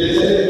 Gracias.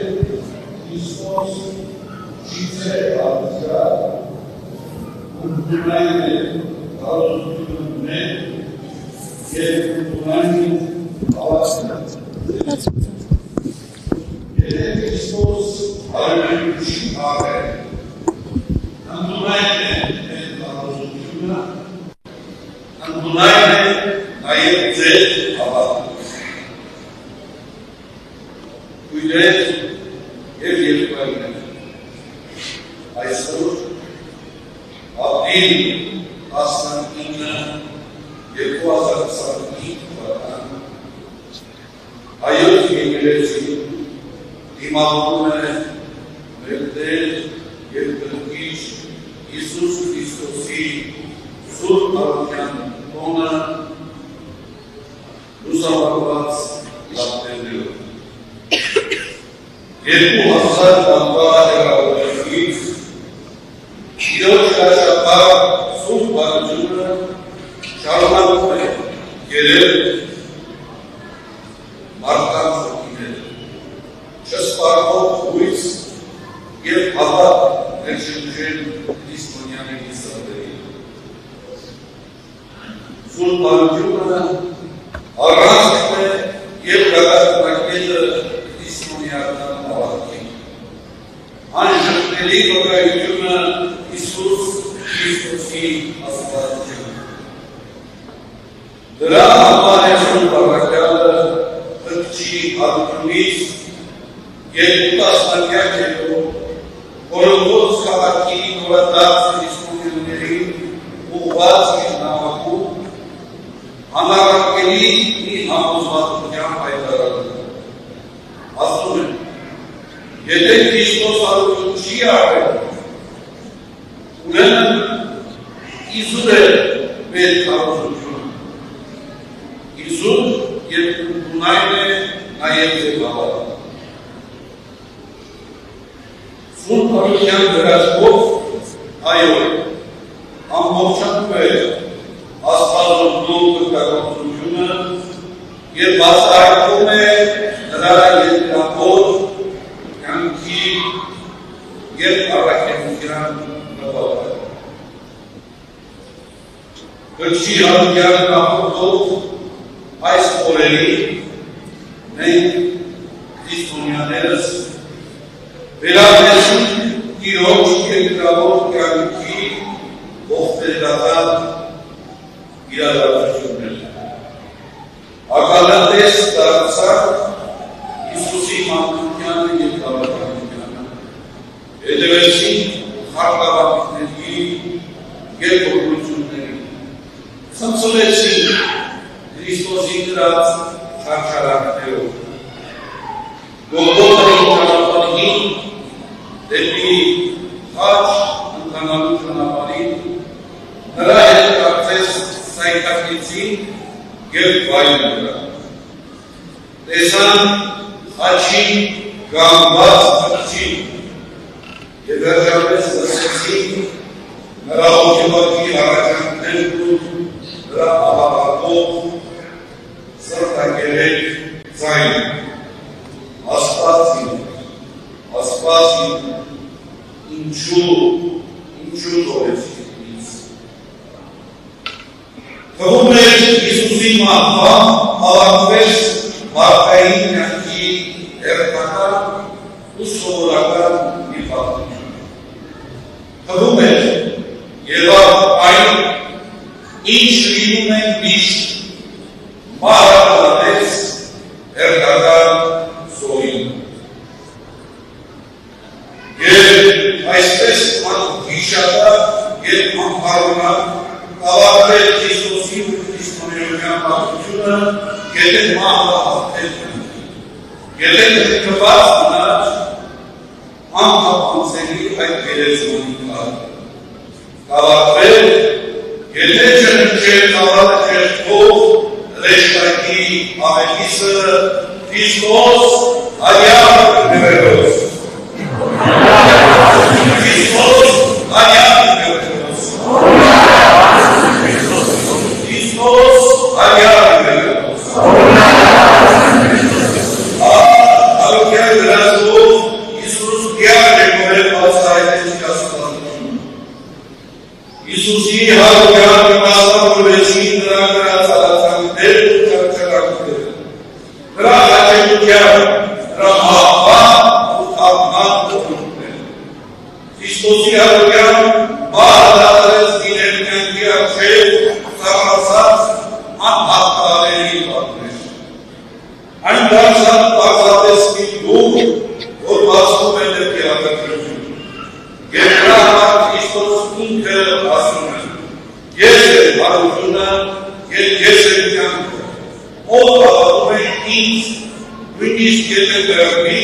դրամի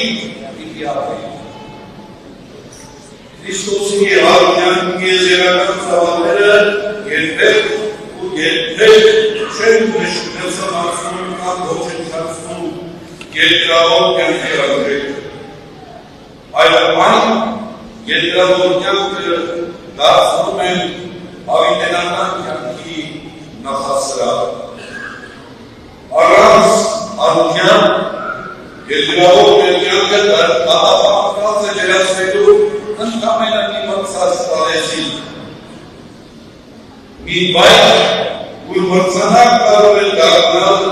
իդեալը։ Քրիստոսի արյան եզերական ծավալները երբեք ու երբեք չեն նշնեցանացնում կամ ոչնչացնում երկրավոր կյանքի առջև։ Այլ այն երկրավոր կյանքը դարձնում են հավիտենական կյանքի նախասրահ։ Առանց արության երկրավոր կյանքը դատապարտված է ջերացնելու ընդամենը մրցած տարեցին։ Մի բայր, որ մրցանակ կարող է դառնալ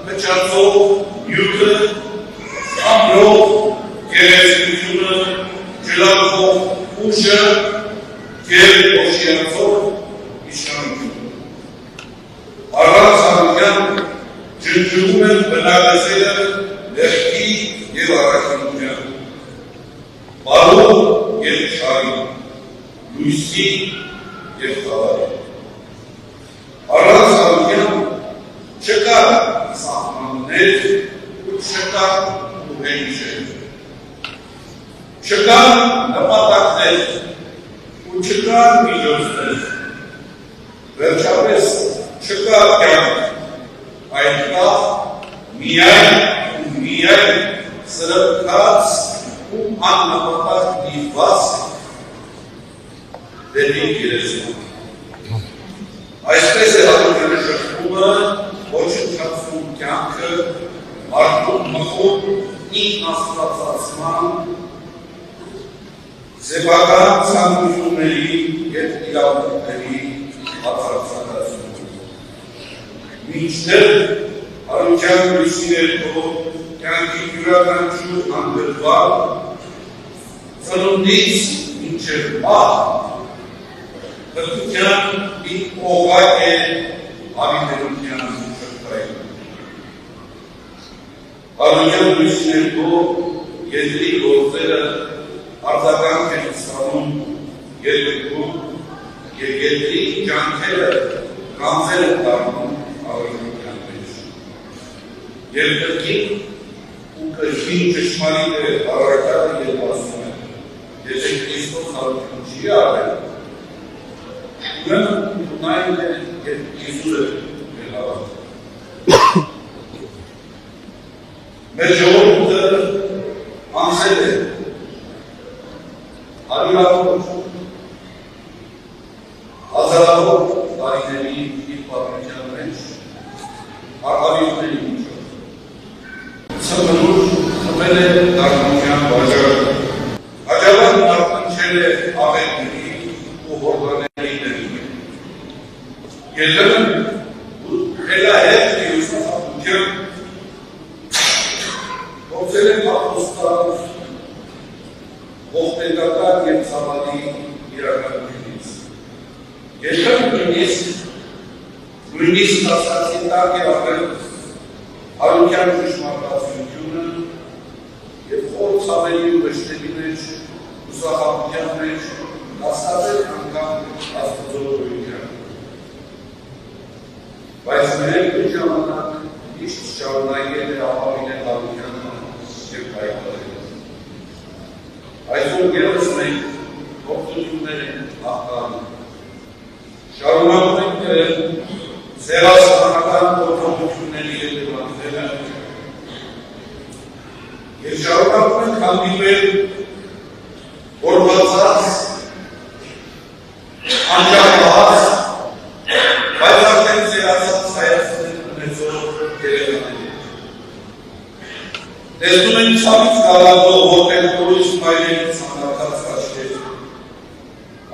փչացող նյութը, ամրով, գեղեցկությունը, ջլավող ուժը և օշիանցող իշխանությունը։ Առանց արության ջնջվում են բնակեցելը ներքի և առաքինության, բարով և չարի, լույսի և խավարի։ Առանց արության չկա սահմաններ ու չկա ուղենիշեր, չկա նպատակներ ու չկա միջոցներ, վերջապես չկա կյանք, այլ կա միայն ու միայն սրբկած ու աննպատակ դիպված դեպի երեսում։ Այսպես է հատուկենը շրջումը, ոչնչացում կյանքը, մարդուն մխում ինքնաստվածացման, սեփական ցանկությունների և իրավունքների բացարձակացում։ Մինչդեռ արության լույսի ներքո կյանքի յուրաքանչյուր անդրդվար ծնունդից մինչև մահ հրկության մի օղակ է հավիտենության շղթայում։ Արության լույսի ներքո երկրի գործերը արձագանք են ստանում երկրում և երկրի ջանքերը կանցել են դառնում արության մեջ։ Երկրքին ու կրկին ճշմարիտ է առարկանը և ասում է, եթե Քրիստոս արություն չի արել, ուրեմն ունայն է և իզուր է մեր հավատը։ Մեր ժողովուրդը անցել է հարյուրավոր, հազարավոր տարիների իր պատմության մեջ արտավիճների միջով։ Սմբնուր խմել է դառնության վաճառը, հաջավան արտնչել է աղետների ու հորդաների ներում։ Երբեմն խելահետ հյուսվածություն գործել են ապոստալ ողբերգական և ցավալի իրականությունից։ Երբեմն նույնիսկ ասացի տակ է ապրել արության ճշմարտացիությունը և խոր ցավերի ու վշտերի մեջ, ուսախաբության մեջ հաստատել անգամ Աստծո գոյության։ Բայց մեր ժամանակ միշտ շարունակել է ապավինել արությանը և պայքարել։ Այսօր ևս մենք փոփոխություններ ենք հաղթահարում։ Շարունակում ենք սերասանական փոփոխությունների հետևանքները և շարունակում ենք հանդիպել որվածած, անջատված, բայց արդեն սերացած հայացքներ ունեցող երեխաների։ Տեսնում ենք ցավից գալատող ողբերգորույս մայրերի ցանկացած աչքեր,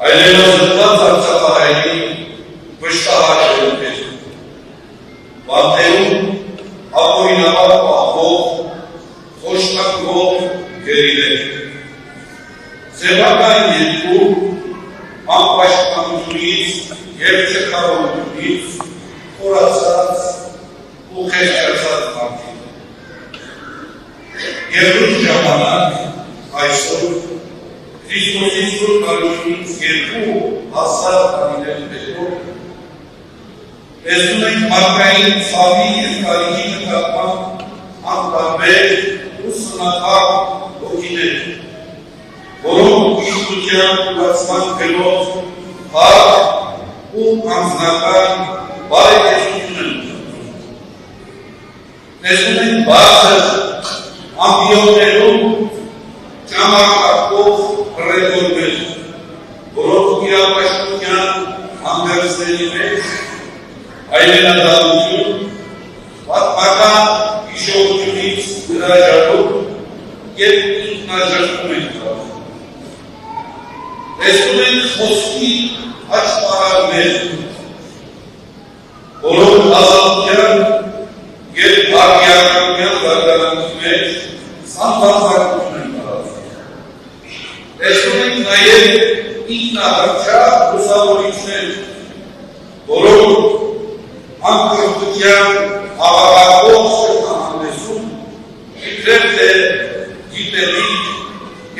այլևս զտված արցախահայերի վշտահար դեմքեր, բանտերում ապօրինաբար պահվող, խոշտակվող գերիներ, սեփական երկու անպաշտպանությունից և չքավորությունից խորացած ու խեղճացած մարդիկ։ Եվ լույս ժամանակ այսօր Քրիստոսի սուրբ արությունից երկու հազար տարիներ հետո տեսնում ենք մարդկային ցավի և կարիքի նկատմամբ անտարբեր ուսանող ոգիներ, որոնք իշխության բացման գնով հար ու անձնական բարեկեցություն են տեսնում են բարձր ամբիոններում ճամակակով ռեկորդներ, որոնք իրապաշտության հանդերձների մեջ այլենադառություն, պատմական հիշողությունից հրաժարվում և ինքնաժխտում են կրում։ Տեսնում են խոսքի աչպարարներ, որոնք ազատության և արդիականության զարգանքի մեջ սանձազարգություն են տարածում։ Տեսնում ենք նաև ինքնահռչակ լուսավորիչներ, որոնք անկրթության հավաքակող շրջանահանդեսում իբրև թե գիտելիք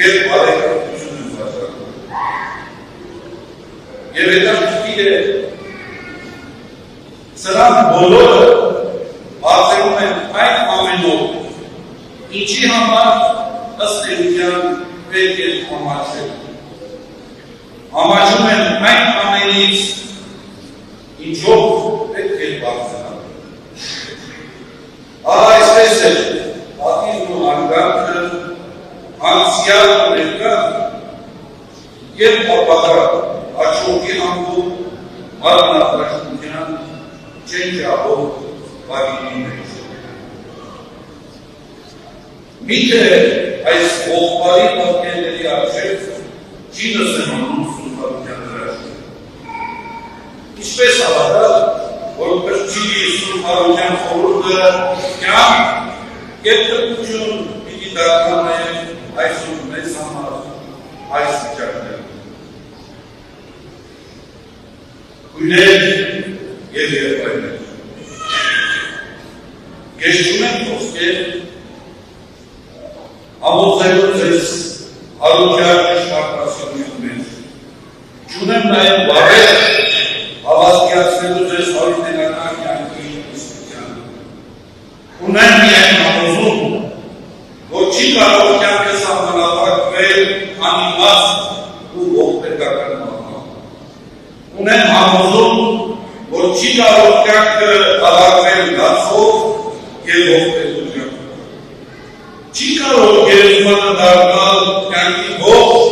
և բարեկամություն են զարգանում։ Եվ հետաքրքիր է, սրանք բոլորը բացերում են այն ամենով, ինչի համար ըստ էության պետք է համաչել։ Համաչում են այն ամենից, ինչով պետք է բարձրանալ։ Այսպես է, պատիվն ու հանգամանքը, անցյալ ու ներկա և ապագա հաջորդի հանգում մարմնապաշտության չենջահող բաժինի մեջ։ Միթե այս ողբալի պատկերների առջև չի նսեմանում սուրբարության դրաշը։ Ինչպես հավատալ, որպես չի սուրբարության խորհուրդը կյանք և տրկություն պիտի դառնա նաև այսօր մեզ համար այս վիճակներում։ Քույրեր և եղբայրներ, կեշտում են խոսքեր, ամոթելու ձեզ հարության ճշմարտասիրության մեջ, չունեմ նաև բառեր հավաստիացնելու ձեզ հարյուրենական կյանքի իսկությանը։ Ունեմ միայն համոզում, որ չի կարող կյանքը սահմանափակվել անիմաստ ու ողբերգական մահվան։ Ունեմ համոզում, որ չի կարող կյանքը հավաքվել լացով և ողբերգությամբ։ Չի կարող գերեզմանը դառնալ կյանքի ողջ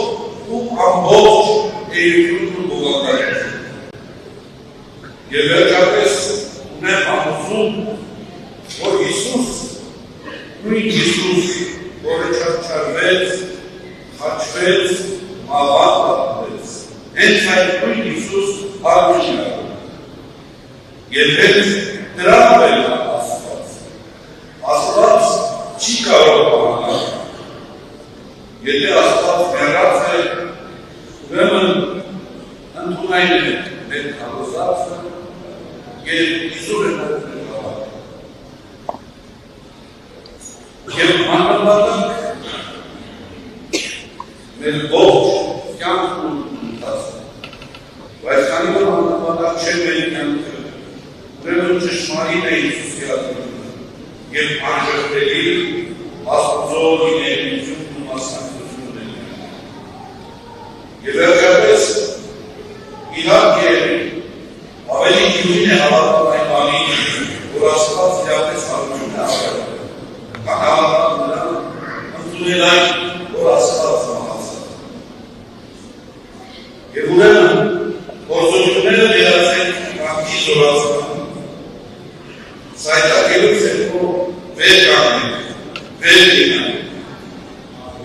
ու ամբողջ էությունն ու բովանդակությունը։ Եվ վերջապես ունեմ համոզում, որ Հիսուս, նույն Հիսուս, որը չարչարվեց, խաչվեց, մահվան պատմվեց, հենց այդ նույն Հիսուս հարություն է։ Եվ հենց դրանով էլ Աստված։ Աստված չի կարող պահանջել։ Եթե Աստված մեռած է, ուրեմն ընդունայել է մեր քարոզածը և իզուր է մեր հավատը։ Եվ մանրամասն մեր ողջ կյանքն ու ընթացքը։ Բայց քանի որ մանրամասն չէ մեր կյանքը, ուրեմն ճշմարիտ է Հիսուսի ատյունը և անժխտելի Աստծո լինելիությունն ու մասնակցությունն է։ Եվ վերջապես իհարկե ավելի գյուրին է հավատում այն բանին, որ Աստված իրապես հարություն է ապրել։ Կամ հավատում նրան ընդունել այն, որ Աստված մահացավ։ Եվ ուրեմն գործողությունները վերածենք կյանքի զորացման։ Սայթակելուց հետո վեր կանգնենք, վեր լինենք։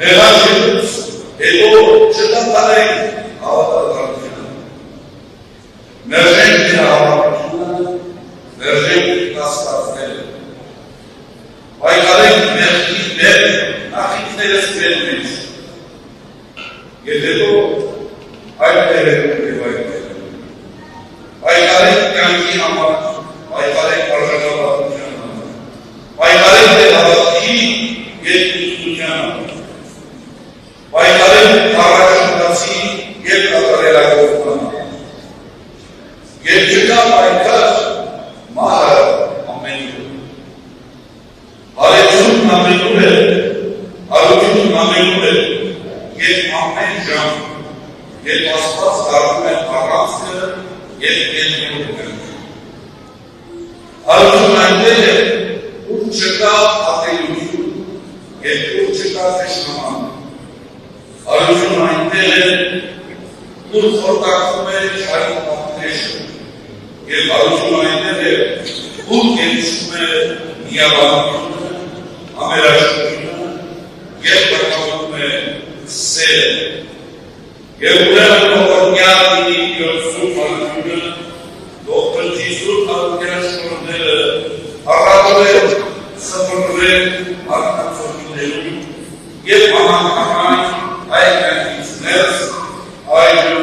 Մեղաչելուց հետո չտանտանենք հավատալարությունը։ Մերժենք նրա հավատությունը, մերժենք կասկածները։ Պայքարենք մեղքի դեմ նախինքներս մեր մեջ։ Եվ հետո այլ տերերում և այլ տերերում։ Պայքարենք կյանքի համար, պայքարենք արժանապատվության համար, պայքարենք դեր հավատքի և ինքնության համար, պայքարենք առաջնորդացի և կատարելագործման համար։ Եվ չկա պայքար մահը ամենուր։ Հարեցությունն ամենուր է, Հարությունն անելու է և ամեն ժամ, և Աստված դառնում է առանցքը և կենտրոնում է։ Հարությունն այնտեղ է, ուր չկա ատելություն և ուր չկա թշնաման։ Հարությունն այնտեղ է, ուր խորտակվում է չարի պատնեշը և հարությունն այնտեղ է, ուր կենցում է միաբանությունը, ամերաշությունը և կրկաղում է սերը։ Եվ ուրեմն ողորմյալ լինի Սուրբ Հարությունը, Դոկտոր Սուրբ Հարության շնորհները առատորեն սփռվել մարդկություններում և համակարգային այդ կյանքից ներս այժմ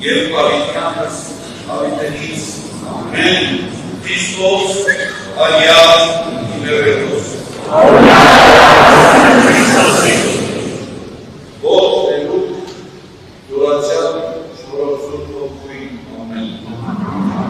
և հավիտյանս հավիտենից ամեն Քրիստոս արյալ իներետոս։